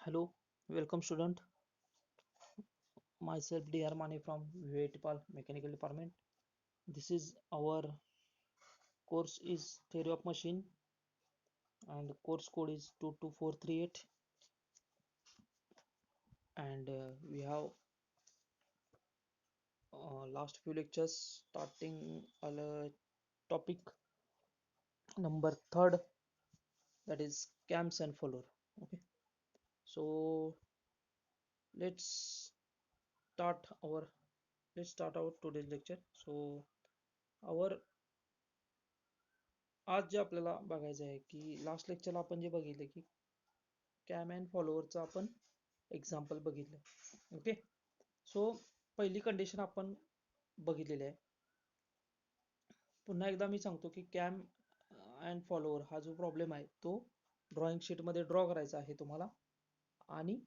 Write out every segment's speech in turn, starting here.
Hello, welcome student. Myself DR Mane from VITPAL Mechanical Department. This is our course is Theory of Machine and course code is 22438 and we have last few lectures starting topic number third, that is cams and follower. Okay, so let's start our today's lecture. So our आज जे आपल्याला बघायचं आहे की last लेक्चरला आपण जे बघितलं की कॅम अँड फॉलोअरचं आपण एक्झाम्पल बघितलं. ओके, सो पहिली कंडिशन आपण बघितलेली आहे. पुन्हा एकदा मी सांगतो की कॅम अँड फॉलोअर हा जो प्रॉब्लेम आहे तो ड्रॉइंग शीटमध्ये ड्रॉ करायचा आहे तुम्हाला. आणि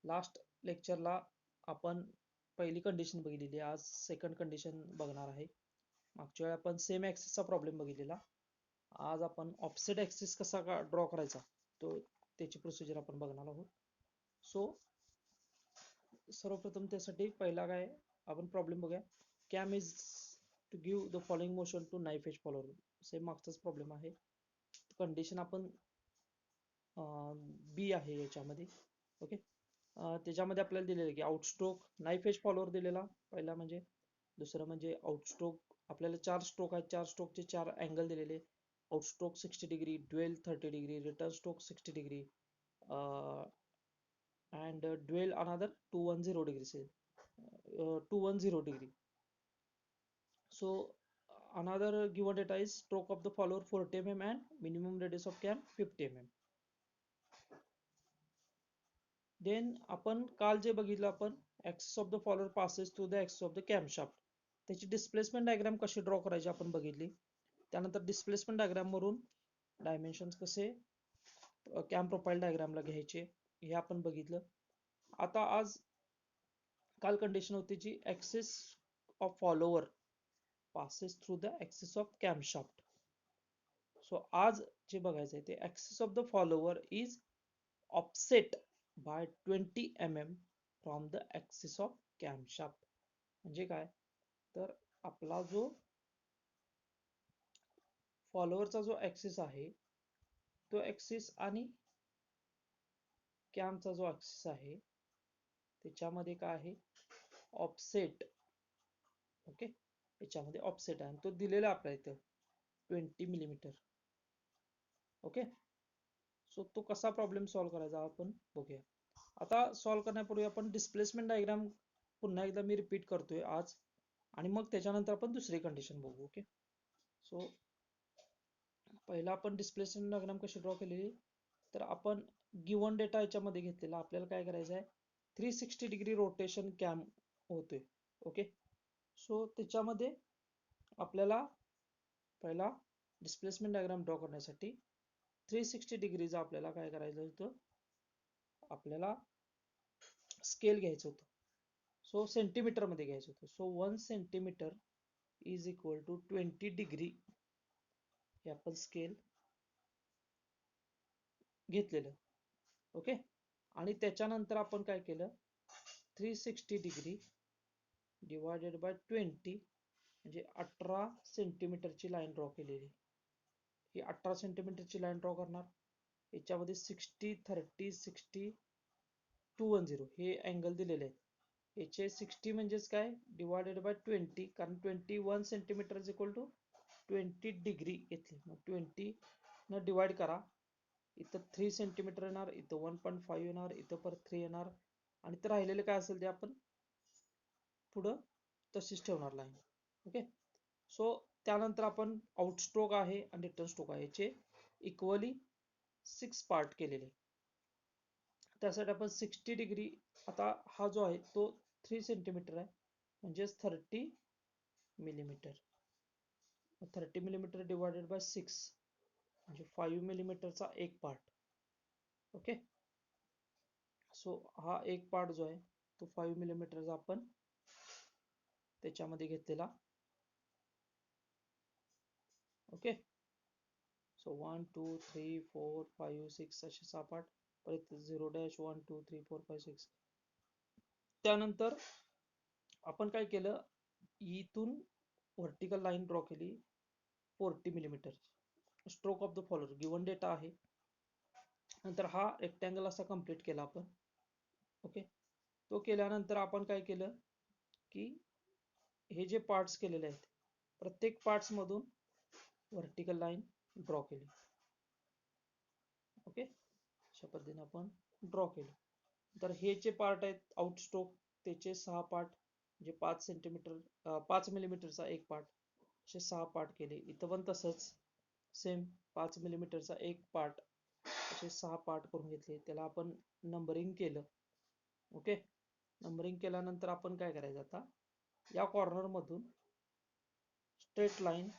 लास्ट लेक्चरला आपण पहिली कंडिशन बघितलेली, आज सेकंड कंडिशन बघणार आहे. मागच्या वेळी आपण सेम ॲक्सिसचा प्रॉब्लेम बघितलेला. आज आपण ऑफसेट ॲक्सिस कसा ड्रॉ करायचा तो त्याची प्रोसिजर आपण बघणार आहोत. सो सर्वप्रथम त्यासाठी पहिला काय आपण प्रॉब्लेम बघूया. Cam is to give the following motion to knife edge follower. Same मागचाच प्रॉब्लेम आहे. कंडिशन आपण बी आहे याच्यामध्ये. ओके, त्याच्यामध्ये आपल्याला दिलेलं की आउटस्ट्रोक नाईफ एज फॉलोअर दिलेला पहिला, म्हणजे दुसरं म्हणजे आउटस्ट्रोक. आपल्याला 4 स्ट्रोक आहेत, 4 स्ट्रोकचे 4 अँगल दिलेले. Outstroke 60 degree, dwell 30 degree, return stroke 60 degree and dwell another 210 degrees, 210 degree. So another given data is stroke of the follower 40 mm and minimum radius of cam 50 mm. Then आपण काल जे बघितलं आपण axis of the follower passes through the axis of the camshaft, त्याची displacement diagram कशी draw करायची आपण बघितली. त्यानंतर डिस्प्लेसमेंट डायग्राम वरून डायमेन्शन्स कसे कॅम प्रोफाइल डायग्रामला घ्यायचे हे आपण बघितलं. आता आज काल कंडिशन होती जी axis of follower passes through the axis of camshaft. So आज जे बघायचं आहे ते axis of the follower is offset by 20 mm from the axis of camshaft. म्हणजे काय तर आपला जो फॉलोअरचा जो ॲक्सिस आहे तो ॲक्सिस आणि कॅमचा जो ॲक्सिस आहे त्याच्यामध्ये काय आहे ऑफसेट. ओके, याच्यामध्ये ऑफसेट आहे तो दिलेला आपल्या इथं 20 मिलीमीटर. ओके, सो तो कसा प्रॉब्लेम सॉल्व करायचा आपण बघूया. आता सॉल्व करण्यापूर्वी आपण डिस्प्लेसमेंट डायग्राम पुन्हा एकदा मी रिपीट करतोय आज, आणि मग त्याच्यानंतर आपण दुसरी कंडिशन बघू. ओके, सो पहिला आपण डिस्प्लेसमेंट डायग्राम कशी ड्रॉ केलेली, तर आपण गिवन डेटा याच्यामध्ये घेतलेला. आपल्याला काय करायचं आहे 360 डिग्री रोटेशन कॅम होतोय. ओके, सो त्याच्यामध्ये आपल्याला पहिला डिस्प्लेसमेंट डायग्राम ड्रॉ करण्यासाठी 360 डिग्रीचा आपल्याला काय करायचं होतं, आपल्याला स्केल घ्यायचं होतं. सो सेंटीमीटर मध्ये घ्यायचं होतं. So 1 centimetre is equal to 20 degree हे आपण स्केल घेतलेलं. ओके, आणि त्याच्यानंतर आपण काय केलं 360 डिग्री डिवायडेड बाय 20 म्हणजे 18 सेंटीमीटरची लाईन ड्रॉ केलेली. ही 18 सेंटीमीटरची लाईन ड्रॉ करणार. याच्यामध्ये 60 30 60 210 हे अँगल दिलेले आहेत. याचे 60 म्हणजेच काय डिवायडेड बाय 20, कारण 21 centimetre is equal to 20 degree घेतली. मग 20 न डिवाइड करा. इथं 3 सेंटीमीटर येणार, इथं 1.5 येणार, इथं परत 3 येणार, आणि इथं राहिलेलं काय असेल ते आपण पुढं तशीच ठेवणार लाईन. ओके, सो त्यानंतर आपण आउटस्ट्रोक आहे आणि रिटर्न स्ट्रोक आहे याचे इक्वली 6 पार्ट केलेले. त्यासाठी आपण 60 डिग्री, आता हा जो आहे तो 3 सेंटीमीटर आहे म्हणजेच 30 मिलीमीटर. 30 मिलीमीटर डिवायडेड बाय 6 म्हणजे 5 मिलीमीटरचा एक पार्ट. ओके, सो हा एक पार्ट जो आहे तो 5 मिलीमीटरचा आपण त्याच्यामध्ये घेतलेला. ओके, सो 1 2 3 4 5 6 असे 6 पार्ट परत 0 डॅश 1 2 3 4 5 6. त्यानंतर आपण काय केलं, इथून व्हर्टिकल लाईन ड्रॉ केली 40 millimetre. Stroke of the follower given data आहे. नंतर हा रेक्टँगल असा कंप्लीट केला आपण. ओके, तो केल्यानंतर आपण काय केलं की हे जे पार्ट्स केलेले आहेत प्रत्येक पार्ट्स मधून व्हर्टिकल लाईन ड्रॉ केली. ओके, अशा पद्धतीने आपण ड्रॉ केलं. तर हे जे पार्ट आहेत आउटस्ट्रोक त्याचे 6 पार्ट, म्हणजे 5 मिलीमीटरचा एक पार्ट, असे 6 पार्ट केले. इथं पण तसंच सेम 5 मिलीमीटरचा एक पार्ट असे 6 पार्ट करून घेतले. त्याला आपण नंबरिंग केलं. ओके, नंबरिंग केल्यानंतर आपण काय करायचं, आता या कॉर्नर मधून स्ट्रेट लाईन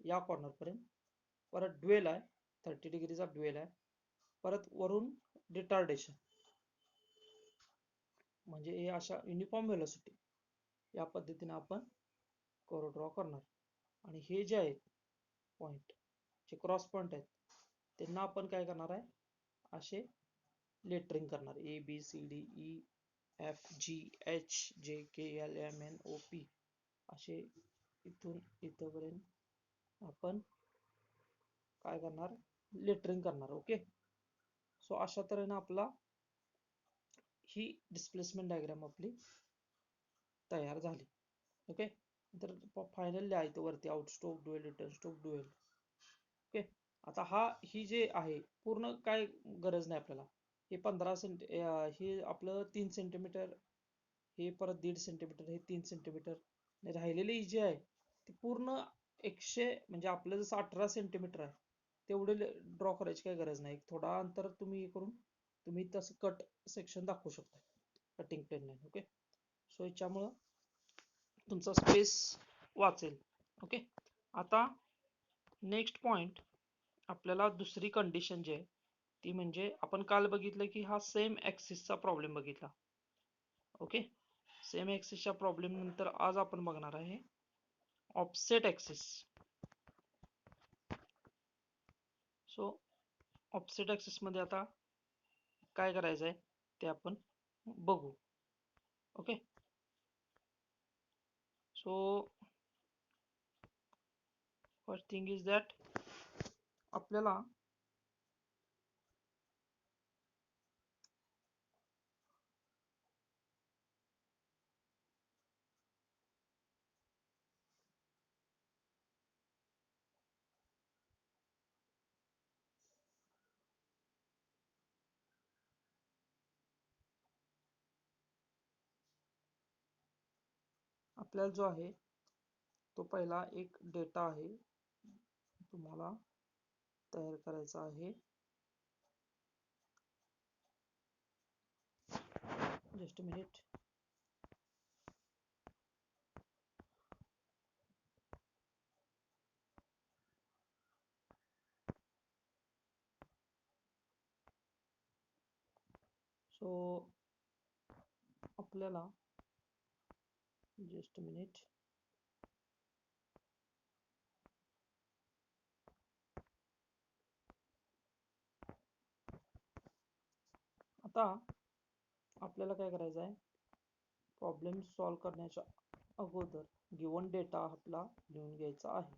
या कॉर्नर पर्यंत, परत ड्वेल आहे 30 डिग्रीचा ड्वेल आहे, परत वरून रिटार्डेशन, म्हणजे हे अशा युनिफॉर्म व्हेलॉसिटी या पद्धतीने आपण कर्व ड्रॉ करणार. आणि हे जे आहेत पॉइंट, जे क्रॉस पॉइंट आहेत, त्यांना आपण काय करणार आहे, असे लेटरिंग करणार. A B C D E F G H J K L M N O P असे इथून इथपर्यंत आपण काय करणार, लेटरिंग करणार. ओके, सो अशा तऱ्हेने आपला ही डिस्प्लेसमेंट डायग्राम आपली तयार झाली. ओके, तर फायनल लिहायचं वरती outstroke dwell return stroke dwell. Okay, आता ही जे आहे पूर्ण काय गरज नाही आपल्याला. हे 15 हे आपलं 3 सेंटीमीटर, हे परत 1.5 सेंटीमीटर, हे 3 सेंटीमीटर, राहिलेली जी आहे ती पूर्ण 100, म्हणजे आपलं जसं 18 सेंटीमीटर आहे तेवढे ड्रॉ करायची काही गरज नाही. थोडा अंतर तुम्ही हे करून तुम्ही तसं कट सेक्शन दाखवू शकता, cutting plane line. Okay, so याच्यामुळं तुमचा स्पेस वाचेल. ओके, आता नेक्स्ट पॉइंट आपल्याला दुसरी कंडिशन जी आहे ती म्हणजे, आपण काल बघितलं की हा सेम ऍक्सिसचा प्रॉब्लेम बघितला. ओके, सेम ऍक्सिसच्या प्रॉब्लेम नंतर आज आपण बघणार आहे offset axis. So offset axis मध्ये आता काय करायचं आहे ते आपण बघू. Okay, so first thing is that आपल्याला जो आहे तो पहिला एक डेटा आहे तुम्हाला तयार करायचा आहे. Just a minute. सो आपल्याला जस्ट अ मिनिट. आता आपल्याला काय करायचं आहे, प्रॉब्लेम सॉल्व करण्याच्या अगोदर गिवन डेटा आपला लिहून घ्यायचा आहे.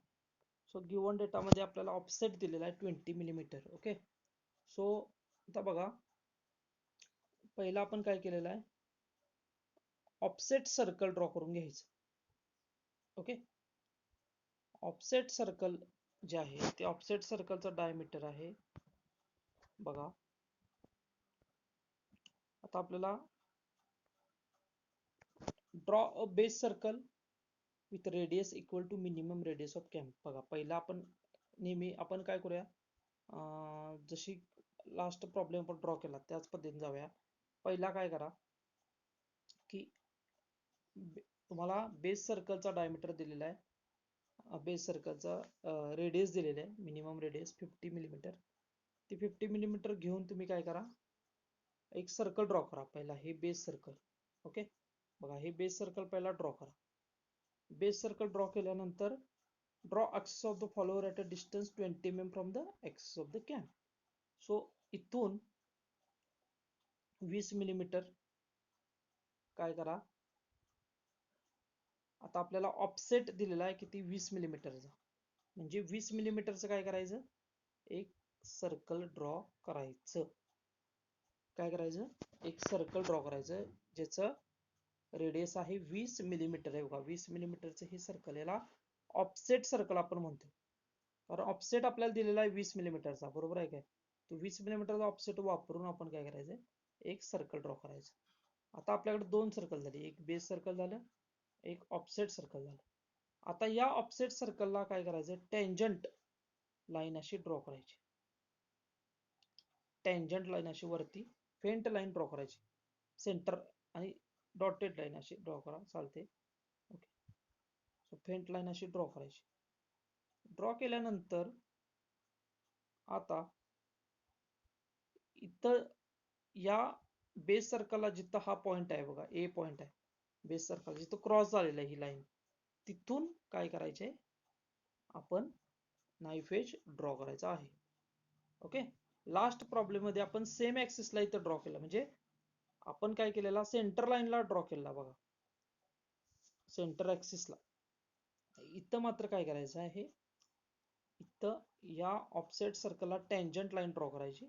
सो गिवन डेटा मध्ये आपल्याला ऑफसेट दिलेला आहे 20 मिलीमीटर. ओके, सो आता बघा, पहिला आपण काय केलेलं आहे, ऑफसेट सर्कल ड्रॉ करून घ्यायचं. ओके, ऑफसेट सर्कल जे आहे ते ऑफसेट सर्कलचा डायमीटर आहे बघा. आता आपल्याला draw a base circle with radius equal to minimum radius of cam. बघा, पहिला आपण नेहमी आपण काय करूया, जशी लास्ट प्रॉब्लेम आपण ड्रॉ केला त्याच पद्धतीने जाऊया. पहिला काय करा की तुम्हाला बेस सर्कलचा डायमीटर दिलेला आहे, बेस सर्कलचा रेडियस दिलेला आहे, मिनिमम रेडियस 50 मिलीमीटर. ती 50 मिलीमीटर घेऊन तुम्ही काय करा, एक सर्कल ड्रॉ करा. पहिला हे बेस सर्कल. ओके, बघा हे बेस सर्कल पहिला ड्रॉ करा. बेस सर्कल ड्रॉ केल्यानंतर draw axis of the follower at a distance 20 mm from the axis of the cam. So इथून 20 मिलीमीटर काय करा, आता आपल्याला ऑफसेट दिलेला आहे किती, 20 मिलीमीटरचा. म्हणजे 20 मिलीमीटरचं काय करायचं, एक सर्कल ड्रॉ करायचं. काय करायचं, एक सर्कल ड्रॉ करायचं ज्याचं रेडियस आहे 20 मिलीमीटर आहे बघा. 20 मिलीमीटरचं हे सर्कल, याला ऑफसेट सर्कल आपण म्हणतो. कारण ऑफसेट आपल्याला दिलेला आहे 20 मिलीमीटरचा, बरोबर आहे काय. तो 20 मिलीमीटरचा ऑफसेट वापरून आपण काय करायचं, एक सर्कल ड्रॉ करायचं. आता आपल्याकडे दोन सर्कल झाले, एक बेस सर्कल झालं, एक ऑफसेट सर्कल झालं. आता या ऑफसेट सर्कलला काय करायचं, टेंजंट लाईन अशी ड्रॉ करायची. टेंजंट लाईन अशी वरती फेंट लाईन ड्रॉ करायची, सेंटर आणि डॉटेड लाईन अशी ड्रॉ करा, चालते. ओके, सो फेंट लाईन अशी ड्रॉ करायची. ड्रॉ केल्यानंतर आता इथं या बेस सर्कलला जिथं हा पॉइंट आहे बघा, ए पॉइंट आहे बेस सर्कल, जिथं क्रॉस झालेलं आहे ही लाईन, तिथून काय करायचे, आपण नाईफ एज ड्रॉ करायचा आहे. ओके, लास्ट प्रॉब्लेम मध्ये आपण सेम ऍक्सिसला इथं ड्रॉ केलं, म्हणजे आपण काय केलेला, सेंटर लाईनला ड्रॉ केलेला बघा, सेंटर ऍक्सिसला. इथं मात्र काय करायचं आहे, इथं या ऑफसेट सर्कलला टेंजंट लाईन ड्रॉ करायची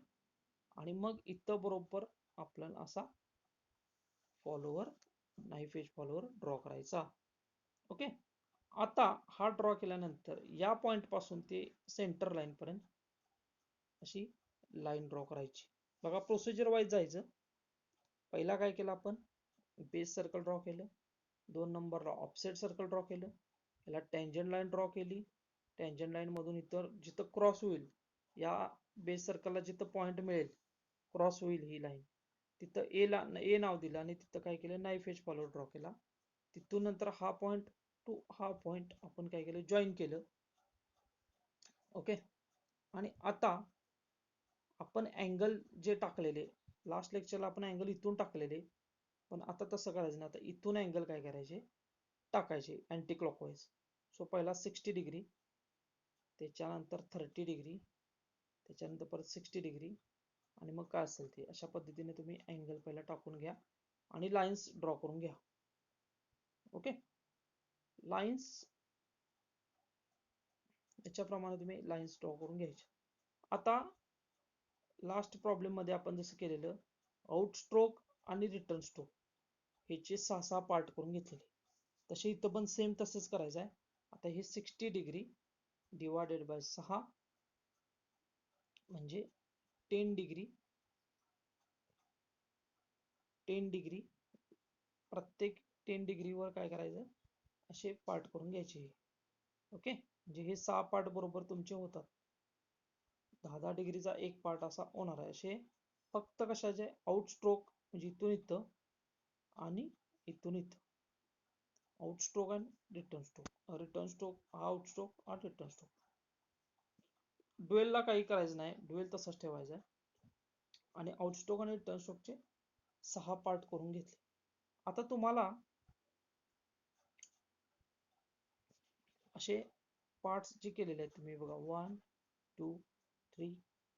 आणि मग इथं बरोबर आपल्याला असा follower, knife edge follower draw करायचा. ओके, आता हा ड्रॉ केल्यानंतर या पॉइंट पासून ते सेंटर लाईन पर्यंत अशी लाईन ड्रॉ करायची बघा. प्रोसिजर वाईज जायचं. पहिला काय केलं आपण, बेस सर्कल ड्रॉ केलं, 2 नंबरला ऑफसेट सर्कल ड्रॉ केलं, याला टेंजंट लाईन ड्रॉ केली, टेंजंट लाईन मधून इथं जिथं क्रॉस होईल, या बेस सर्कलला जिथं पॉइंट मिळेल, क्रॉस होईल ही लाईन, तिथं ए नाव दिलं आणि तिथं काय केलं, नाईफ एज फॉलोवर ड्रॉ केला. तिथून नंतर हा पॉइंट टू हा पॉइंट आपण काय केलं, जॉईन केलं. ओके, आणि आता आपण अँगल जे टाकलेले लास्ट लेक्चरला, आपण अँगल इथून टाकलेले, पण आता तसं करायचं नाही. आता इथून अँगल काय करायचे, टाकायचे अँटी क्लॉकवाईज. सो पहिला 60 डिग्री, त्याच्यानंतर 30 डिग्री, त्याच्यानंतर परत 60 डिग्री, आणि मग काय असेल ते अशा पद्धतीने तुम्ही अँगल पहिला टाकून घ्या आणि लाईन्स ड्रॉ करून घ्या. ओके, लाईन्स याच्याप्रमाणे तुम्ही लाईन्स ड्रॉ करून घ्यायचे. आता लास्ट प्रॉब्लेम मध्ये आपण जसं केलेलं, आउट स्ट्रोक आणि रिटर्न स्ट्रोक ह्याचे 6 पार्ट करून घेतलेले, तसे इथं पण सेम तसंच करायचं आहे. आता हे 60 डिग्री डिवायडेड बाय 6 म्हणजे 10 डिग्री, 10 डिग्री, प्रत्येक 10 डिग्रीवर काय करायचं, असे पार्ट करून घ्यायचे. ओके, म्हणजे हे 6 पार्ट बरोबर तुमचे होतात. 10-10 डिग्रीचा एक पार्ट असा होणार आहे. असे फक्त कशाचे, आउट स्ट्रोक म्हणजे इथून इथं आणि इथून इथं, आउट स्ट्रोक आणि रिटर्न स्ट्रोक, रिटर्न स्ट्रोक हा आउट स्ट्रोक आणि रिटर्न स्ट्रोक. ड्युएलला काही करायचं नाही, ड्युएल तसंच ठेवायचं आहे. आणि आउट स्ट्रोक आणि रिटर्न स्ट्रोकचे 6 पार्ट करून घेतले. आता तुम्हाला असे पार्ट्स जे केलेले आहेत तुम्ही बघा, 1 2 3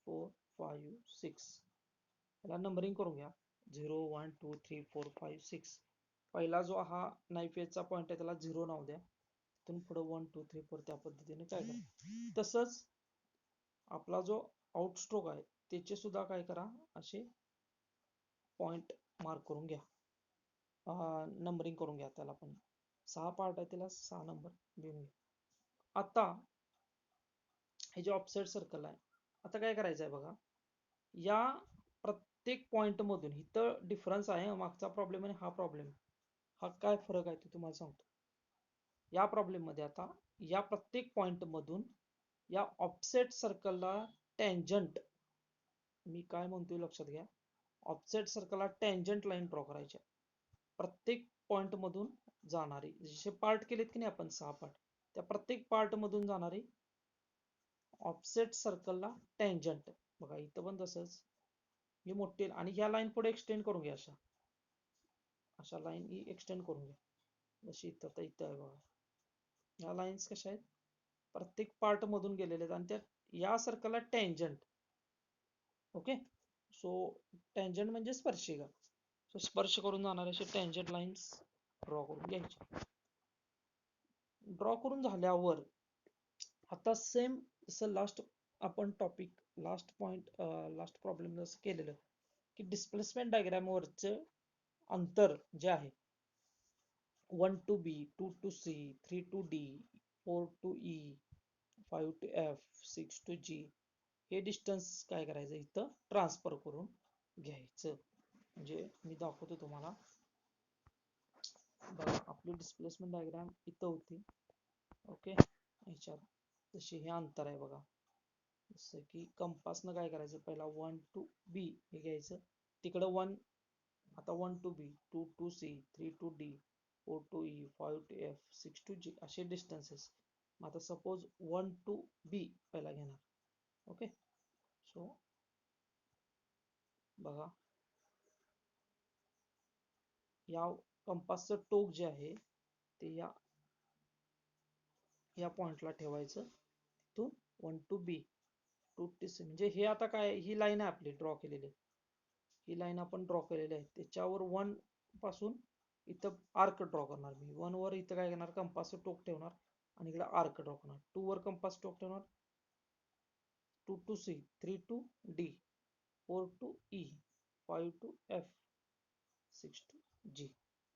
4 5 6, याला नंबरिंग करून घ्या, 0 1 2 3 4 5 6. पहिला जो हा नाईफ एजचा पॉइंट आहे त्याला 0 नाव द्या, तिथून पुढे 1 2 3 4 त्या पद्धतीने काय करा. तसंच आपला जो आउट स्ट्रोक आहे त्याचे सुद्धा काय करा, असे पॉइंट मार्क करून घ्या, नंबरिंग करून घ्या. त्याला पण 6 पार्ट आहे, त्याला 6 नंबर देऊन घ्या. आता हे जे ऑफसेट सर्कल आहे, आता काय करायचं आहे बघा, या प्रत्येक पॉइंट मधून इथं डिफरन्स आहे, मागचा प्रॉब्लेम आणि हा प्रॉब्लेम, हा काय फरक आहे ते तुम्हाला सांगतो. या प्रॉब्लेम मध्ये आता या प्रत्येक पॉइंट मधून या ऑफसेट सर्कलला टेंजंट, मी काय म्हणतोय लक्षात घ्या, ऑफसेट सर्कलला टेंजंट लाईन ड्रॉ करायची, प्रत्येक पॉइंट मधून जाणारी, जसे पार्ट केलेत की नाही आपण 6 पार्ट, त्या प्रत्येक पार्ट मधून जाणारी ऑफसेट सर्कलला टेंजंट. बघा इथं पण तसंच, ही मोठी आणि ह्या लाईन पुढे एक्सटेंड करून घ्या, अशा अशा लाईन ही एक्सटेंड करून घ्या, जशी इथं तर इथं आहे बघा. ह्या लाईन्स कशा आहेत, प्रत्येक पार्ट मधून गेलेले आहेत आणि त्या या सर्कलला टेंजंट. ओके, सो टँजंट म्हणजे स्पर्शिका. सो स्पर्श करून जाणारे असे टँजंट लाईन्स ड्रॉ करून घ्यायचे. ड्रॉ करून झाल्यावर आता सेम जसं लास्ट आपण topic last point last problem जसं केलेलं की डिस्प्लेसमेंट डायग्रामवरचं अंतर जे आहे 1 to B, 2 to C, 3 to D, 4 to E, 5 to F, 6 to G हे डिस्टन्स काय करायचं इथं ट्रान्सफर करून घ्यायचं. म्हणजे मी दाखवतो तुम्हाला. बघा आपली डिस्प्लेसमेंट डायग्राम इथं होती. ओके, ह्याच्यात जसे हे अंतर आहे बघा. जसं की कंपासनं काय करायचं पहिला 1 to B हे घ्यायचं. तिकडं 1 आता 1 to B, 2 to C, 3 to D, 4 to E, 5 to F, 6 to G असे डिस्टन्सेस. आता सपोज 1 to B पहिला घेणार. ओके, सो बघा या कंपासचं टोक जे आहे ते या पॉइंटला ठेवायचं. तिथून 1 to B, 2 to C म्हणजे हे आता काय ही लाईन आहे आपली ड्रॉ केलेली. ही लाईन आपण ड्रॉ केलेली आहे. त्याच्यावर 1 पासून इथं आर्क ड्रॉ करणार मी. 1 वर इथं काय करणार कंपासचं टोक ठेवणार आणि इकडे आर्क ड्रॉ करणार. 2 वर कंपास टोक ठेवणार. 2 to C, 3 to D, 4 to E, 5 to F, 6 to G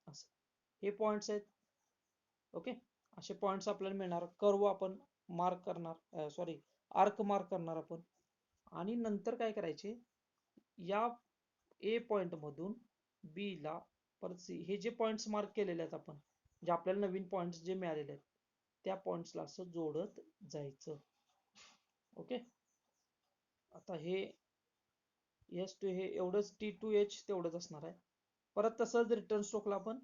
असं हे पॉइंट्स आहेत. ओके, असे पॉइंट्स आपल्याला मिळणार. कर्व आपण मार्क करणार, सॉरी आर्क मार्क करणार आपण. आणि नंतर काय करायचे या ए पॉइंट मधून बी ला परत सी हे जे पॉइंट्स मार्क केलेले आहेत आपण जे आपल्याला नवीन पॉइंट्स जे मिळालेले आहेत त्या पॉइंट्सला असं जोडत जायचं. ओके, आता हे एस टू हे एवढंच टी टू एच तेवढंच असणार आहे. परत तसंच रिटर्न स्ट्रोकला पण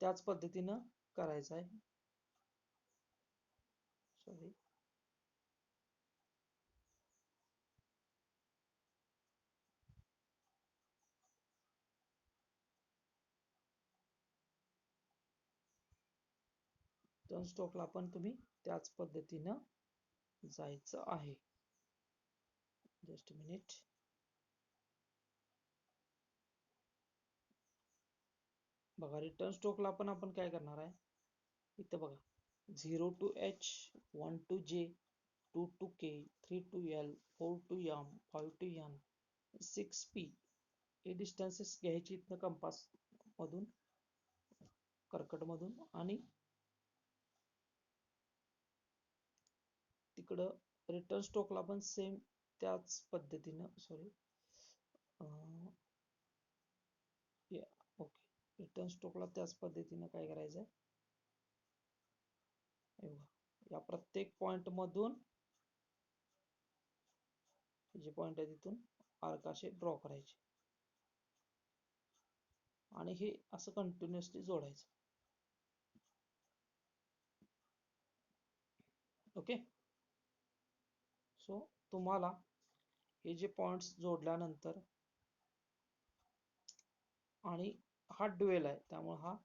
त्याच पद्धतीनं करायचं आहे. सॉरी रिटर्न स्ट्रोकला पण तुम्ही त्याच पद्धतीनं जायचं आहे. Just minute. बघा रिटर्न स्ट्रोकला पण आपण काय करणार आहे इथं बघा 0 to H, 1 to J, 2 to K, 3 to L, 4 to M, 5 to N, 6 P हे डिस्टन्सेस घ्यायची इथनं कंपास मधून कर्कट मधून आणि तिकडं रिटर्न स्ट्रोकला पण सेम त्याच पद्धतीनं सॉरी ओके रिटर्न स्ट्रोकला त्याच पद्धतीनं काय करायचं या प्रत्येक पॉइंट मधून जे पॉइंट आहे तिथून आर्क असे ड्रॉ करायचे आणि हे असं कंटिन्युअसली जोडायचं. ओके, सो तुम्हाला हे जे पॉइंट्स जोडल्यानंतर आणि हा ड्युएल आहे त्यामुळे हा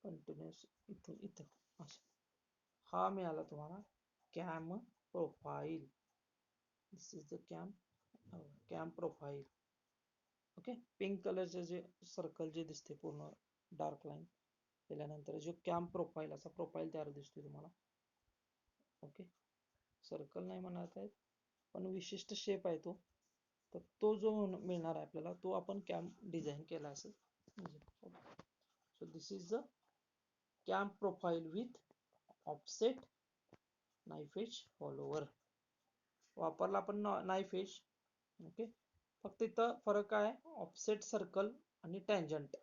कंटिन्युअस इथून इथं असं हा मिळाला तुम्हाला cam profile. This is the cam profile. Okay, pink कलरचे जे सर्कल जे दिसते पूर्ण डार्क लाईन केल्यानंतर जो कॅम प्रोफाईल असा प्रोफाईल तयार दिसतोय तुम्हाला. ओके, सर्कल नाही म्हणत आहेत पण विशिष्ट शेप आहे तो. तर तो जो मिळणार आहे आपल्याला तो आपण कॅम डिझाईन केला असेल. So this is the cam profile with offset knife edge follower. वापरला आपण नाईफ एज. ओके, फक्त इथं फरक आहे ऑफसेट सर्कल आणि टँजंट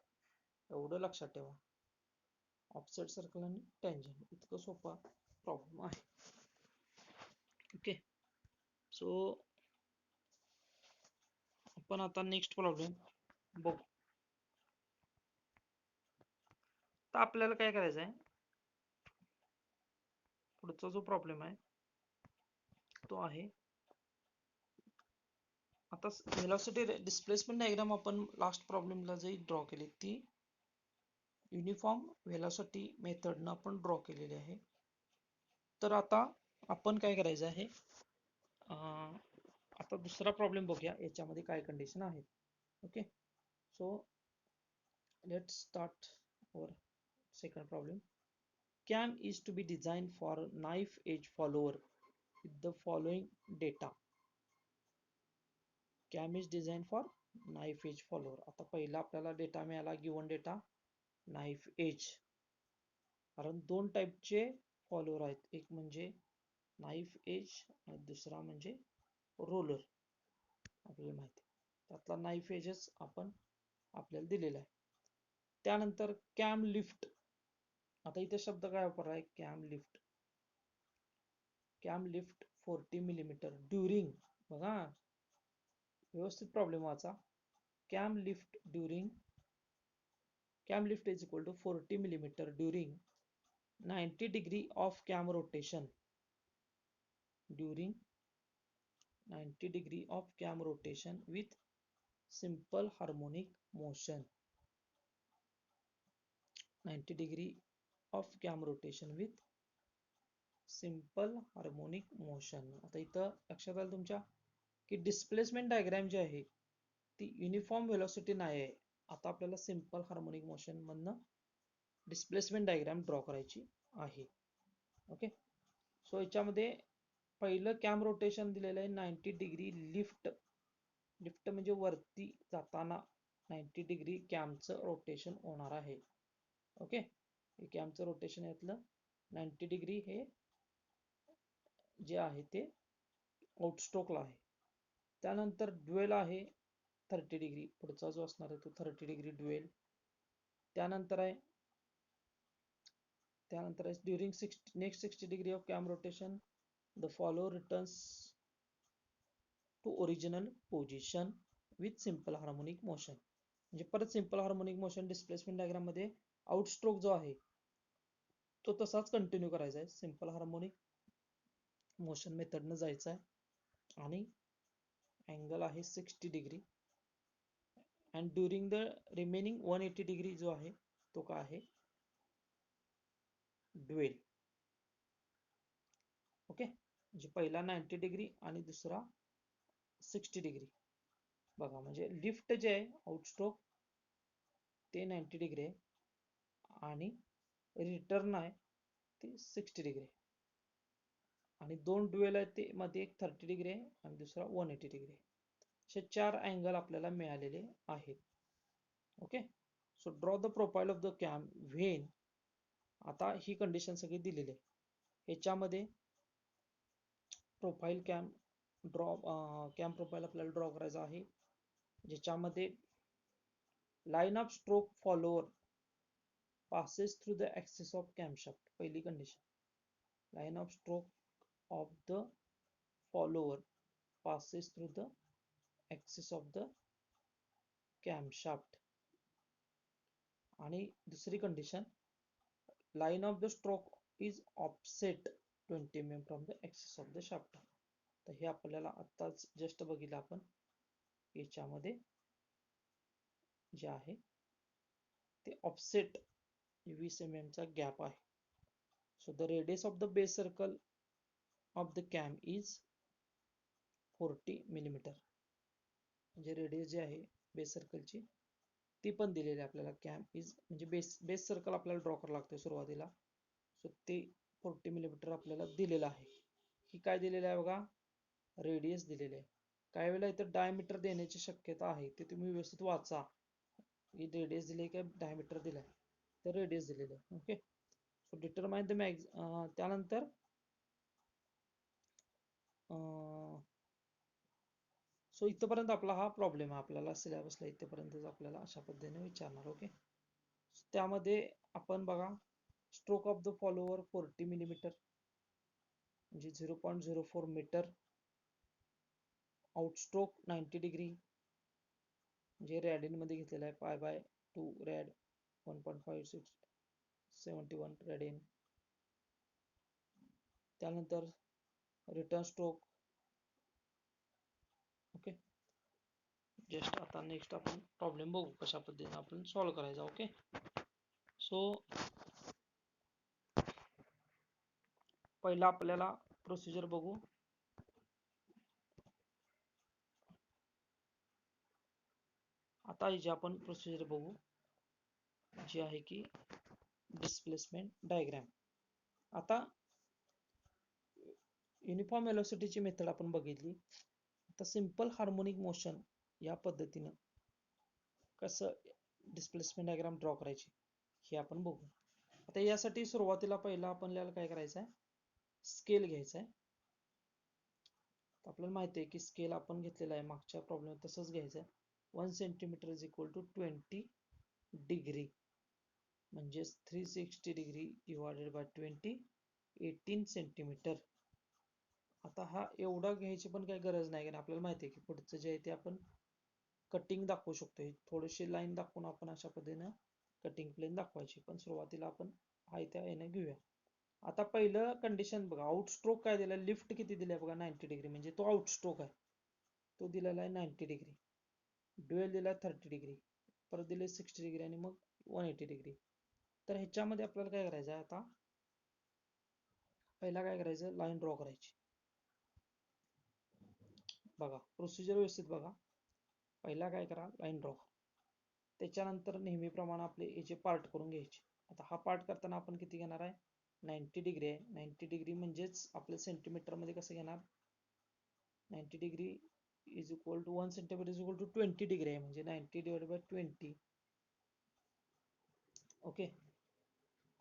एवढं लक्षात ठेवा. ऑफसेट सर्कल आणि टँजंट इतकं सोपा प्रॉब्लेम आहे. ओके, सो आपण आता नेक्स्ट प्रॉब्लेम बघू. तर आपल्याला काय करायचं आहे पुढचा जो प्रॉब्लेम आहे तो आहे आता व्हेलॉसिटी डिस्प्लेसमेंट डायग्राम आपण लास्ट प्रॉब्लेमला जी ड्रॉ केली ती युनिफॉर्म व्हेलॉसिटी मेथडनं आपण ड्रॉ केलेली आहे. तर आता आपण काय करायचं आहे आता दुसरा प्रॉब्लेम बघूया याच्यामध्ये काय कंडिशन आहेत. Okay, so let's start our second problem. Cam is to be designed for knife edge follower with the following data. Cam is designed for knife edge follower. आता पहिला आपल्याला डेटा मिळाला, गिवन डेटा नाईफ एज. कारण दोन टाईपचे follower आहेत, एक म्हणजे नाईफ एज आणि दुसरा म्हणजे रोलर. आपल्याला माहिती त्यातला नाईफ एजच आपण आपल्याला दिलेला आहे. त्यानंतर कॅम लिफ्ट. आता इथे शब्द काय वापरला आहे, cam lift. Cam lift 40 millimetre during, बघा व्यवस्थित प्रॉब्लेम वाचा. Cam lift during, cam lift is equal to 40 millimeter during 90 degree of cam rotation. During 90 degree of cam rotation with simple harmonic motion. 90 degree of cam rotation with simple harmonic motion. आता इथं लक्षात आलं तुमच्या की displacement diagram जी आहे ती uniform velocity नाही आहे. आता आपल्याला सिंपल हार्मोनिक मोशन मधनं डिस्प्लेसमेंट डायग्राम ड्रॉ करायची आहे. ओके, सो याच्यामध्ये पहिलं कॅम रोटेशन दिलेलं आहे 90 डिग्री लिफ्ट. लिफ्ट म्हणजे वरती जाताना 90 डिग्री कॅमचं रोटेशन होणार आहे. ओके, हे कॅमचं रोटेशन यातलं 90 डिग्री हे जे आहे ते आउटस्ट्रोकला आहे. त्यानंतर ड्युएल आहे 30 डिग्री, पुढचा जो असणार आहे तो 30 डिग्री ड्युएल. त्यानंतर आहे during next 60 degree of cam rotation the follower returns to original position with simple harmonic motion. म्हणजे परत simple harmonic motion displacement diagram मध्ये आउटस्ट्रोक जो आहे तो तसाच कंटिन्यू करायचा आहे. सिंपल हार्मोनिक मोशन मेथडनं जायचं आहे आणि अँगल आहे 60 degree. And during the remaining 180 degree जो आहे तो काय आहे, ड्युएल. ओके, म्हणजे पहिला 90 डिग्री आणि दुसरा 60 डिग्री. बघा म्हणजे लिफ्ट जे आहे आउटस्ट्रोक ते 90 डिग्री आहे आणि रिटर्न आहे ते 60 डिग्री. आणि दोन ड्युएल आहेत ते मध्ये एक 30 डिग्री आहे आणि दुसरा 180 डिग्री आहे. असे 4 अँगल आपल्याला मिळालेले आहेत. Okay, so draw the profile of the cam when. आता ही कंडिशन सगळी दिलेली आहे. ह्याच्यामध्ये प्रोफाईल कॅम प्रोफाईल आपल्याला ड्रॉ करायचा आहे, ज्याच्यामध्ये line of stroke follower passes through the axis of camshaft. पहिली condition, line of stroke of the follower passes through the axis of the camshaft. आणि दुसरी condition, line of the stroke is offset 20 mm from the axis of the shaft. तर हे आपल्याला आत्ताच just बघितलं आपण, याच्यामध्ये जे आहे ते ऑफसेट 20 mm चा गॅप आहे. So the radius of the base circle of the cam is 40 millimetre. म्हणजे रेडियस जी आहे बेस सर्कलची ती पण दिलेली आहे आपल्याला. कॅम इज म्हणजे बेस सर्कल आपल्याला ड्रॉ करावं लागतं सुरुवातीला. सो ते 40 मिलीमीटर आपल्याला दिलेलं आहे. ही काय दिलेलं आहे बघा, रेडियस दिलेले आहे. काही वेळेला इथं डायमीटर देण्याची शक्यता आहे, ते तुम्ही व्यवस्थित वाचा. ही रेडियस दिले काय डायमीटर दिलाय, तर रेडियस दिलेलं आहे. ओके, सो डिटरमाइन द त्यानंतर सो इथपर्यंत आपला हा प्रॉब्लेम आहे. आपल्याला सिलेबसला इथपर्यंतच आपल्याला अशा पद्धतीने विचारणार. ओके, त्यामध्ये आपण बघा stroke of the follower 40 millimetre म्हणजे 0.04 मीटर. आउटस्ट्रोक 90 डिग्री म्हणजे रॅडियन मध्ये घेतलेला आहे, पाय बाय 2 रॅड 1.5671 रॅडियन. त्यानंतर रिटर्न स्ट्रोक. ओके, जस्ट आता नेक्स्ट आपण प्रॉब्लेम बघू कशा पद्धतीने आपण सॉल्व्ह करायचा. ओके, सो पहिला आपल्याला प्रोसिजर बघू. आता जे आपण प्रोसिजर बघू, जी आहे की डिस्प्लेसमेंट डायग्राम. आता युनिफॉर्म वेलोसिटीची मेथड आपण बघितली. आता सिंपल हार्मोनिक मोशन या पद्धतीनं कसं डिस्प्लेसमेंट डायग्राम ड्रॉ करायची हे आपण बघू. आता यासाठी सुरुवातीला पहिला आपल्याला काय करायचं आहे, स्केल घ्यायचा आहे. आपल्याला माहिती आहे की स्केल आपण घेतलेला आहे मागच्या प्रॉब्लेम तसंच घ्यायचं आहे. 1 centimetre is equal to 20 degree, म्हणजेच 360 डिग्री डिवायडेड बाय 20, 18 सेंटीमीटर. आता हा एवढा घ्यायची पण काही गरज नाही, कारण आपल्याला माहिती आहे की पुढचं जे आहे ते आपण कटिंग दाखवू शकतो. थोडीशी लाईन दाखवून आपण अशा पद्धतीनं कटिंग प्लेन दाखवायची, पण सुरुवातीला आपण हाय त्या याने घेऊया. आता पहिलं कंडिशन बघा, आउटस्ट्रोक काय दिलं, लिफ्ट किती दिले बघा 90 डिग्री, म्हणजे तो आउटस्ट्रोक आहे, तो दिलेला आहे 90 डिग्री. ड्युएल दिला 30 डिग्री, परत दिले 60 डिग्री आणि मग 180 डिग्री. तर ह्याच्यामध्ये आपल्याला काय करायचं आहे, आता पहिला काय करायचं, लाईन ड्रॉ करायची. बघा प्रोसिजर व्यवस्थित बघा. पहिला काय करा, लाईन ड्रॉ. त्याच्यानंतर नेहमीप्रमाणे आपले याचे पार्ट करून घ्यायचे. आता हा पार्ट करताना आपण किती घेणार आहे, 90 डिग्री आहे. 90 डिग्री म्हणजेच आपल्या सेंटीमीटरमध्ये कसं घेणार, 90 degree is equal to 1 centimetre is equal to 20 degree आहे, म्हणजे 90 डिवाइडेड बाय 20. ओके,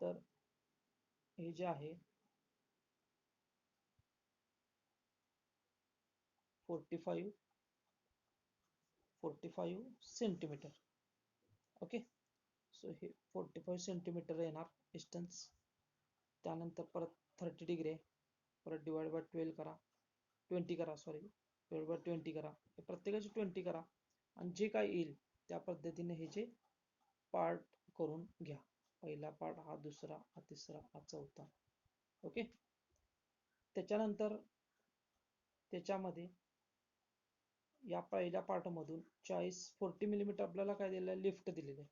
तर हे जे आहे 45 सेंटीमीटर. ओके, सो हे 45 सेंटीमीटर येणार डिस्टन्स. त्यानंतर परत 30 डिग्री आहे, परत डिवाइड बाय 12 करा, 20 करा, सॉरी डिवाइड बाय 20 करा, हे प्रत्येकाची 20 करा, आणि जे काय येईल त्या पद्धतीने हे जे पार्ट करून घ्या. पहिला पार्ट, हा दुसरा, हा तिसरा, हा चौथा. ओके, त्याच्यानंतर त्याच्यामध्ये या पहिल्या पार्टमधून 40 मिलीमीटर आपल्याला काय दिलेलं आहे, लिफ्ट दिलेलं आहे.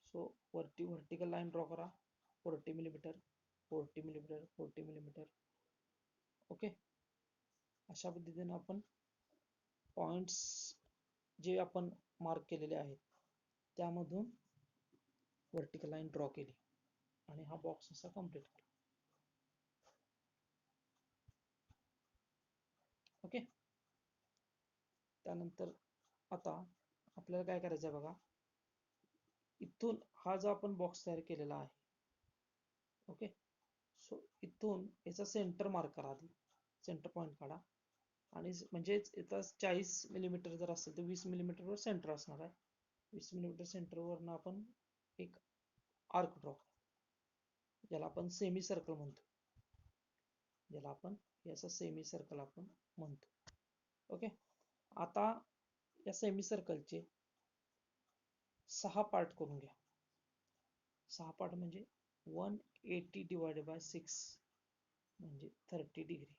सो वरती व्हर्टिकल लाईन ड्रॉ करा, 40 मिलीमीटर, 40 मिलीमीटर, 40 मिलीमीटर. ओके, अशा पद्धतीने आपण पॉइंट्स जे आपण मार्क केलेले आहेत त्यामधून व्हर्टिकल लाईन ड्रॉ केली आणि हा बॉक्स असा कंप्लीट करा. ओके, त्यानंतर आता आपल्याला काय करायचं आहे बघा, इथून हा जो आपण बॉक्स तयार केलेला आहे, ओके, सो इथून याचा सेंटर मार्क करा, आधी सेंटर पॉइंट काढा, आणि म्हणजेच इथं 40 मिलीमीटर जर असेल तर 20 मिलीमीटरवर सेंटर असणार आहे. 20 मिलीमीटर सेंटरवरनं आपण एक आर्क ड्रॉ करा, ज्याला आपण सेमी सर्कल म्हणतो, ज्याला आपण याचा सेमी सर्कल आपण म्हणतो. ओके, आता या सेमी सर्कलचे 6 पार्ट करून घ्या. 6 पार्ट म्हणजे 180 डिवायडेड बाय 6 म्हणजे 30 डिग्री.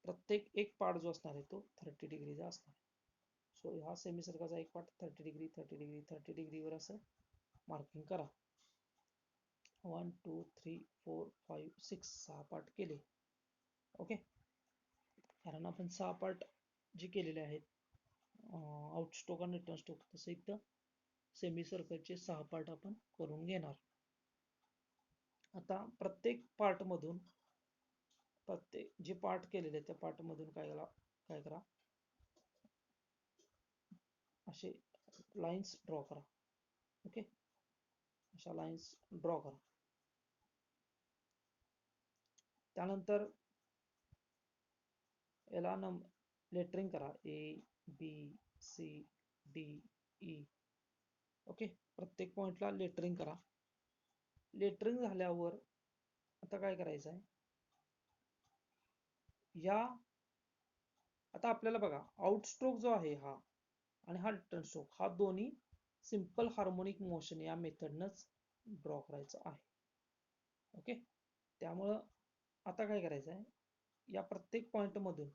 प्रत्येक एक पार्ट जो असणार आहे तो 30 डिग्रीचा असणार आहे. सो हा सेमी सर्कलचा एक पार्ट 30 डिग्री, 30 डिग्री, 30 डिग्रीवर असं मार्किंग करा. 1 2 3 4 5 6 6 पार्ट केले. ओके, कारण आपण 6 पार्ट जे केलेले आहेत आउटस्ट्रोक आणि रिटर्न स्ट्रोक, तसं इथं सेमी सर्कलचे 6 पार्ट आपण करून घेणार. आता प्रत्येक पार्ट मधून, प्रत्येक जे पार्ट केलेले त्या पार्ट मधून काय करा, असे लाईन्स ड्रॉ करा. ओके, अशा लाईन्स ड्रॉ करा. त्यानंतर याला लेटरिंग करा, ABCDE. ओके, प्रत्येक पॉइंटला लेटरिंग करा. लेटरिंग झाल्यावर आता काय करायचं आहे, या आता आपल्याला बघा आउटस्ट्रोक जो आहे हा आणि हा रिटर्न स्ट्रोक, हा दोन्ही सिंपल हार्मोनिक मोशन या मेथडनंच ड्रॉ करायचं आहे. ओके, त्यामुळं आता काय करायचं आहे, या प्रत्येक पॉइंट मधून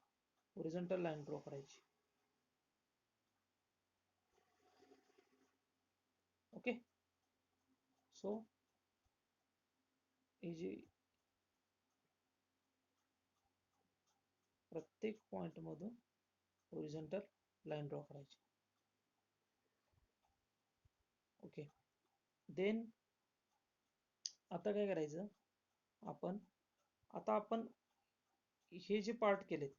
हॉरिझॉन्टल लाईन ड्रॉ करायची. ओके, सो ही जी प्रत्येक पॉइंट मधून हॉरिझॉन्टल लाईन ड्रॉ करायची. ओके. देन आता काय करायचं आपण, आता आपण हे जे पार्ट केलेत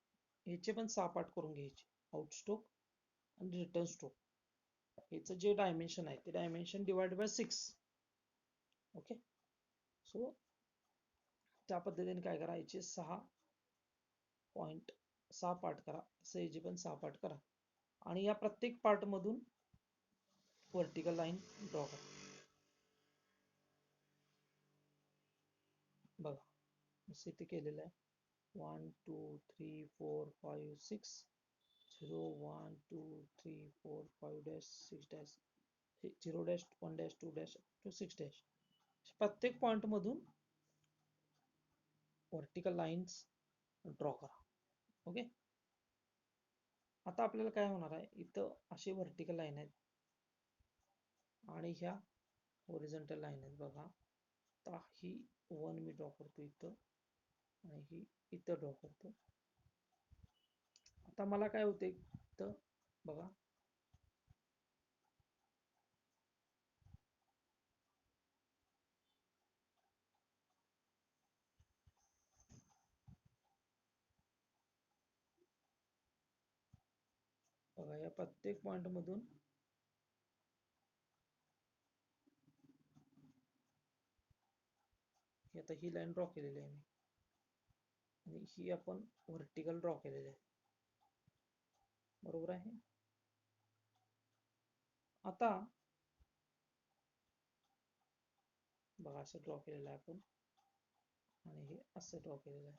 ह्याचे पण 6 पार्ट करून घ्यायचे. आउटस्ट्रोक आणि रिटर्न स्ट्रोक ह्याचं जे डायमेन्शन आहे ते dimension divide by 6. Okay. So त्या पद्धतीने काय करा, याचे 6 पार्ट करा, तसं याचे पण 6 पार्ट करा आणि या प्रत्येक पार्ट मधून व्हर्टिकल लाईन ड्रॉ करा. बघा जसं इथे केलेलं आहे 1 2 3 4 5 6 0 1 2 3 4 5 dash 6 dash 0 dash 1 dash 2 dash two 6 dash. प्रत्येक पॉइंट मधून व्हर्टिकल लाईन्स ड्रॉ करा. ओके. आता आपल्याला काय होणार आहे, इथं असे व्हर्टिकल लाईन आहेत आणि ह्या हॉरिझॉन्टल लाईन आहेत. बघा आता ही 1 मी ड्रॉ करतो इथं आणि ही इथं ड्रॉ करतो. आता मला काय होते इथं बघा, बघा या प्रत्येक पॉइंट मधून आता ही लाईन ड्रॉ केलेली आहे मी आणि ही आपण व्हर्टिकल ड्रॉ केलेली आहे. बरोबर आहे. आता बघा असं ड्रॉ केलेलं आहे आपण आणि हे असं ड्रॉ केलेलं आहे.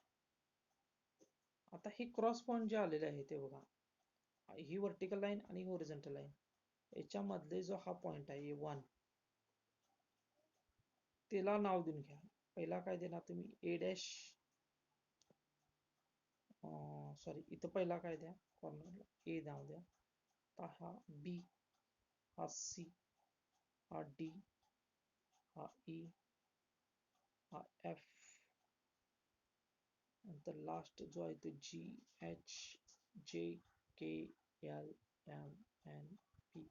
आता हे क्रॉस पॉइंट जे आलेले आहे ते बघा, ही व्हर्टिकल लाईन आणि हॉरिझॉन्टल लाईन याच्यामधले जो हा पॉइंट आहे 1 त्याला नाव देऊन घ्या. पहिला काय देणार तुम्ही, ए डॅश, सॉरी इथं पहिला काय द्या, कॉर्नरला ए नाव द्या. आता हा बी, हा सी, हा डी, हा ई, हा एफ, नंतर लास्ट जो आहे तो जी H J K L M N P.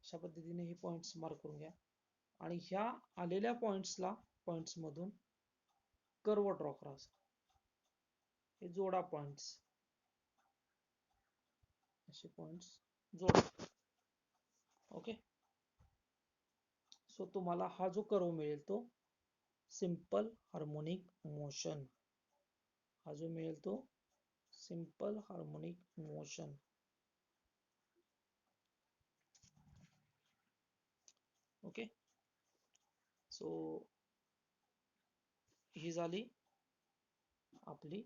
अशा पद्धतीने हे पॉइंट्स मार्क करून घ्या आणि ह्या आलेल्या पॉइंट्स मधून कर्व ड्रॉ करा. हे जोडा पॉइंट्स, असे पॉइंट्स जोडा. ओके. सो तुम्हाला हा जो कर्व मिळेल तो सिंपल हार्मोनिक मोशन, हा जो मिळेल तो simple harmonic motion. Okay. So ही झाली आपली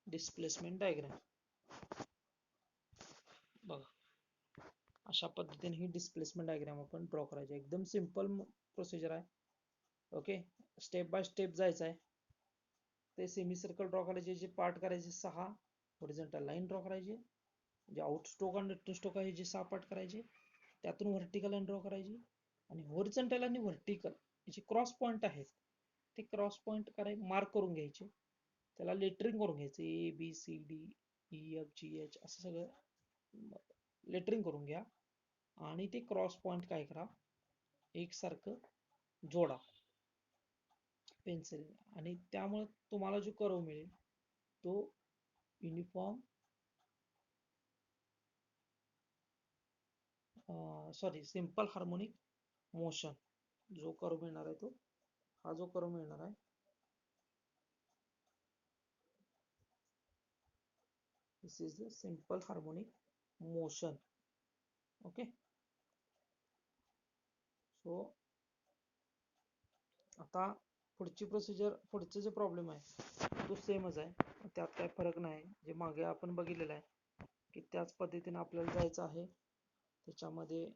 डिस्प्लेसमेंट डायग्राम. बघा अशा पद्धतीने ही डिस्प्लेसमेंट डायग्राम आपण ड्रॉ करायची. एकदम सिंपल प्रोसिजर आहे. ओके. स्टेप बाय स्टेप जायचं आहे. ते सेमी सर्कल ड्रॉ करायचे, जे पार्ट करायचे 6, हॉरिझॉन्टल लाईन ड्रॉ करायची, जे आउटस्ट्रोक आणि रिटर्न स्ट्रोक आहे जे 6 पार्ट करायचे, त्यातून व्हर्टिकल लाईन ड्रॉ करायची आणि हॉरिझॉन्टल आणि व्हर्टिकल जे क्रॉस पॉइंट आहेत ते क्रॉस पॉइंट मार्क करून घ्यायचे, त्याला लेटरिंग करून घ्यायचे, A B C D E F G H असं सगळं लेटरिंग करून घ्या आणि ते क्रॉस पॉइंट काय करा, एकसारखं जोडा पेन्सिल आणि त्यामुळे तुम्हाला जो कर्व मिळेल तो uniform, sorry simple harmonic motion जो कर्व मिळणार आहे तो, हा जो कर्व मिळणार आहे this is the simple harmonic motion. Okay. So आता पुढची प्रोसिजर, पुढचे जे प्रॉब्लेम आहे तो सेमच आहे, त्यात काय फरक नाही. जे मागे आपण बघितलेलं आहे की त्याच पद्धतीने आपल्याला जायचं आहे. त्याच्यामध्ये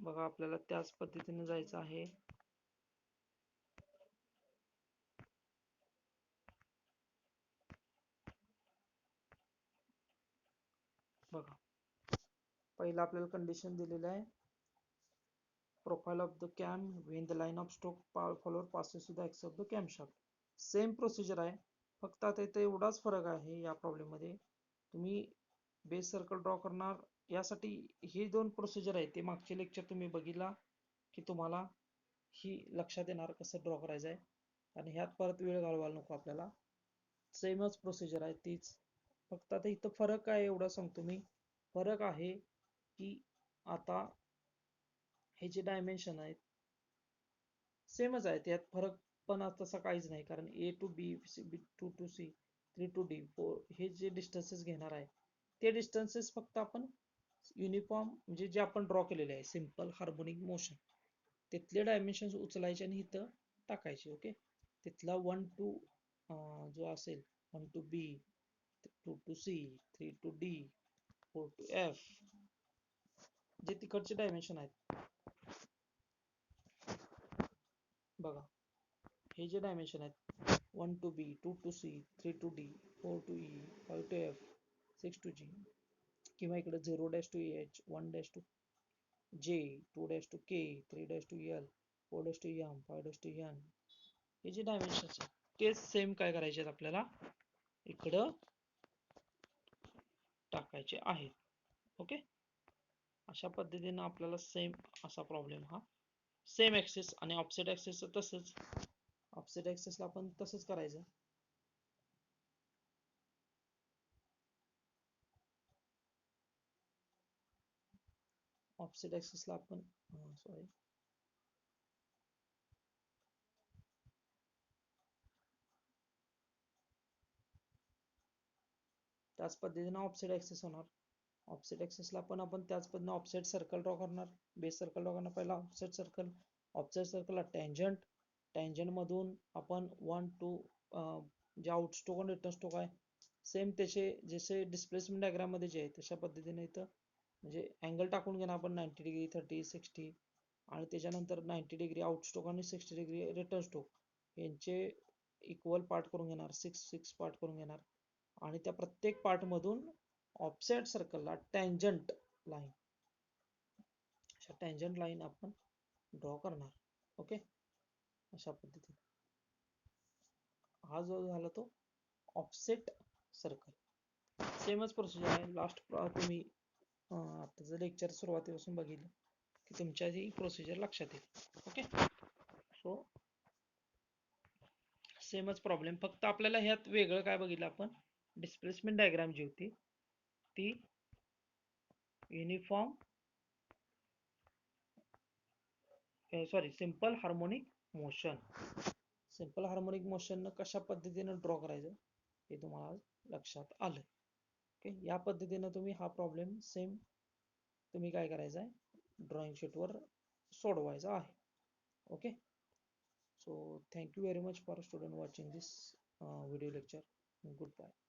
बघा आपल्याला त्याच पद्धतीने जायचं आहे. बघा पहिला आपल्याला कंडिशन दिलेलं आहे, profile of the cam when the line of stroke follower passes to the axis of the cam shaft. Same procedure आहे, फक्त आता इथं एवढाच फरक आहे या प्रॉब्लेम मध्ये. तुम्ही बेस सर्कल ड्रॉ करणार यासाठी ही दोन प्रोसिजर आहे ते मागचे लेक्चर तुम्ही बघितला की तुम्हाला ही लक्षात येणार कसं ड्रॉ करायचं आहे. आणि ह्यात परत वेळ घालवायला नको आपल्याला. सेमच प्रोसिजर आहे तीच. फक्त आता इथं फरक काय एवढा सांगतो मी. फरक आहे की आता हे जे डायमेन्शन आहेत सेमच आहे, यात फरक पण तसा काहीच नाही, कारण A to B, two to C, 3 to D, 4 हे जे डिस्टन्सेस घेणार आहे ते डिस्टन्सेस फक्त आपण युनिफॉर्म म्हणजे जे आपण ड्रॉ केलेले आहे सिंपल हार्मोनिक मोशन तिथले डायमेन्शन उचलायचे आणि इथं टाकायचे. ओके, तिथला 1 टू जो असेल 1 to B, 2 to C, 3 to D, 4 to F, जे तिकडचे डायमेन्शन आहेत बघा, हे जे डायमेन्शन आहेत 1 to B, 2 to C, 3 to D, 4 to E, 5 to F, 6 to G, किंवा इकडे 0 dash to H, 1 dash to J, 2 dash to K, 3 dash to L, 4 dash to M, 5 dash to N, हे जे dimension ते same काय करायचे आहेत आपल्याला इकडं टाकायचे आहेत. ओके, अशा पद्धतीने आपल्याला सेम असा प्रॉब्लेम हा सेम ऍक्सिस आणि ऑफसेट ऍक्सिस तसंच, ऑफसेट ऍक्सिसला आपण तसंच करायचं. ऑफसेट ऍक्सिसला आपण सॉरी त्याच पद्धतीने ऑफसेट ऍक्सिस होणार. ऑफसेट ऍक्सिसला पण आपण त्याच पद्धतीने ऑफसेट सर्कल ड्रॉ करणार. बेस सर्कल ड्रॉ करणार पहिला ऑफसेट सर्कल. ऑफसेट सर्कलला टँजंट, टँजंट मधून आपण 1 टू जे आउटस्टोक आणि रिटर्न स्टोक आहे सेम त्याचे जसे डिस्प्लेसमेंट डायग्राम मध्ये जे आहे तशा पद्धतीने इथं म्हणजे अँगल टाकून घेणार आपण 90 डिग्री, 30, 60, आणि त्याच्यानंतर 90 डिग्री आउटस्टोक आणि 60 डिग्री रिटर्न स्टोक यांचे इक्वल पार्ट करून घेणार, 6 पार्ट करून घेणार, आणि त्या प्रत्येक पार्ट मधून ऑफसेट सर्कलला टँजंट लाईन, अशा टँजंट लाईन आपण ड्रॉ करणार. ओके, अशा पद्धतीने हा जो झाला तो ऑफसेट सर्कल. सेमच प्रोसिजर आहे. लास्ट तुम्ही आताचं लेक्चर सुरुवातीपासून बघितलं की तुमच्या ही प्रोसिजर लक्षात येईल. ओके, सो सेमच प्रॉब्लेम, फक्त आपल्याला ह्यात वेगळं काय बघितलं आपण, डिस्प्लेसमेंट डायग्राम जी होती ती uniform sorry simple harmonic motion, simple harmonic motion कशा पद्धतीने ड्रॉ करायचं हे तुम्हाला लक्षात आलं. ओके, या पद्धतीने तुम्ही हा प्रॉब्लेम सेम तुम्ही काय करायचं आहे ड्रॉइंग शीटवर सोडवायचा आहे. Okay, so thank you very much for student watching this video lecture. Goodbye.